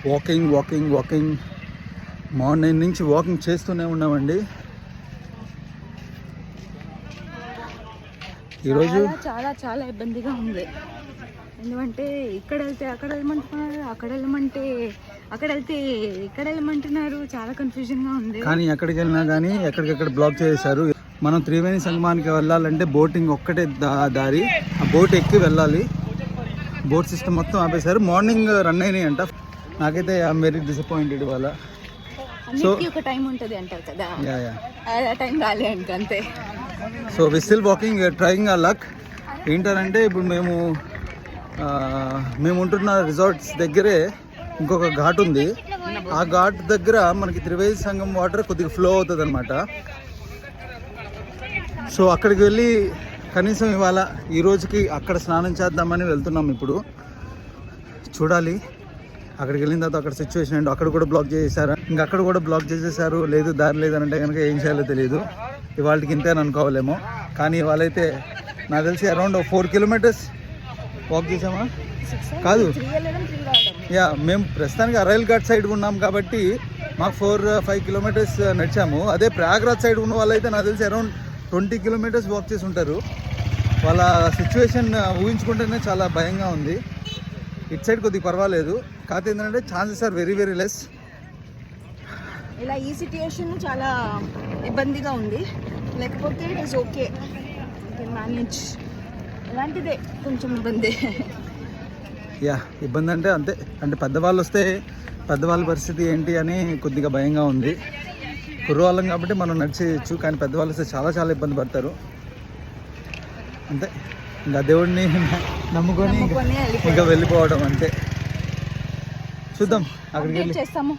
Walking morning నుంచి walking చేస్తూనే ఉన్నామండి. ఈరోజు చాలా చాలా ఇబ్బందిగా ఉంది. ఎందుకంటే ఇక్కడ వెళ్తే అక్కడ వెళ్ళమంటున్నారు, అక్కడ వెళ్ళమంటే అక్కడ వెళ్తే ఇక్కడ వెళ్ళమంటున్నారు. చాలా కన్ఫ్యూజన్గా ఉంది. కానీ ఎక్కడికి వెళ్ళినా కానీ ఎక్కడికెక్కడ బ్లాక్ చేశారు. మనం త్రివేణి సంగమానికి వెళ్ళాలంటే బోటింగ్ ఒక్కటే దారి. ఆ బోట్ ఎక్కి వెళ్ళాలి. బోట్ సిస్టమ్ మొత్తం ఆపేశారు. మార్నింగ్ రన్ అయినాయి అంట. నాకైతే ఐఎమ్ వెరీ డిసప్పాయింటెడ్ ఇవాళ. సో ఒక టైం ఉంటుంది అంటారు కదా, ఆ టైం రాలే అంట అంతే. So we still walking, trying our luck. ఏంటంటే ఇప్పుడు మేము ఉంటున్న రిసార్ట్స్ దగ్గరే ఇంకొక ఘాట్ ఉంది. ఆ ఘాట్ దగ్గర మనకి త్రివేణి సంగం వాటర్ కొద్దిగా ఫ్లో అవుతుంది అనమాట. సో అక్కడికి వెళ్ళి కనీసం ఇవాళ ఈ రోజుకి అక్కడ స్నానం చేద్దామని వెళ్తున్నాం. ఇప్పుడు చూడాలి అక్కడికి వెళ్ళిన తర్వాత అక్కడ సిచ్యువేషన్ ఏంటో. అక్కడ కూడా బ్లాక్ చేసేసారు, ఇంకా అక్కడ కూడా బ్లాక్ చేసేసారు. లేదు దారి లేదనంటే కనుక ఏం చేయాలో తెలియదు. ఇవాళకి ఇంతే అని అనుకోవాలేమో. కానీ ఇవాళ అయితే నాకు తెలిసి అరౌండ్ 4 kilometers వాక్ చేసామా కాదు. మేము ప్రస్తుతానికి అరైల్ ఘాట్ సైడ్ ఉన్నాం కాబట్టి మాకు 4-5 kilometers నడిచాము. అదే ప్రయాగ్రాజ్ సైడ్ ఉన్న వాళ్ళైతే నాకు తెలిసి అరౌండ్ 20 kilometers వాక్ చేసి ఉంటారు. వాళ్ళ సిచ్యువేషన్ ఊహించుకుంటేనే చాలా భయంగా ఉంది. ఇటు సైడ్ కొద్దిగా పర్వాలేదు. కాకపోతే ఏంటంటే chances are very very less. ఇలా ఈ సిచ్యుయేషన్ చాలా ఇబ్బందిగా ఉంది. లేకపోతే ఇట్ ఈస్ ఓకే, మేనేజ్. ఇలాంటిదే కొంచెం ఇబ్బంది. ఇబ్బంది అంటే అంతే. అంటే పెద్దవాళ్ళు వస్తే పెద్దవాళ్ళ పరిస్థితి ఏంటి అని కొద్దిగా భయంగా ఉంది. కుర్రవాళ్ళం కాబట్టి మనం నడిచేయచ్చు. కానీ పెద్దవాళ్ళు వస్తే చాలా చాలా ఇబ్బంది పడతారు. అంతే, ఇంకా దేవుడిని నమ్ముకొని ఇంకా వెళ్ళిపోవడం అంతే. చూద్దాం అక్కడికి వెళ్ళి చేస్తాము.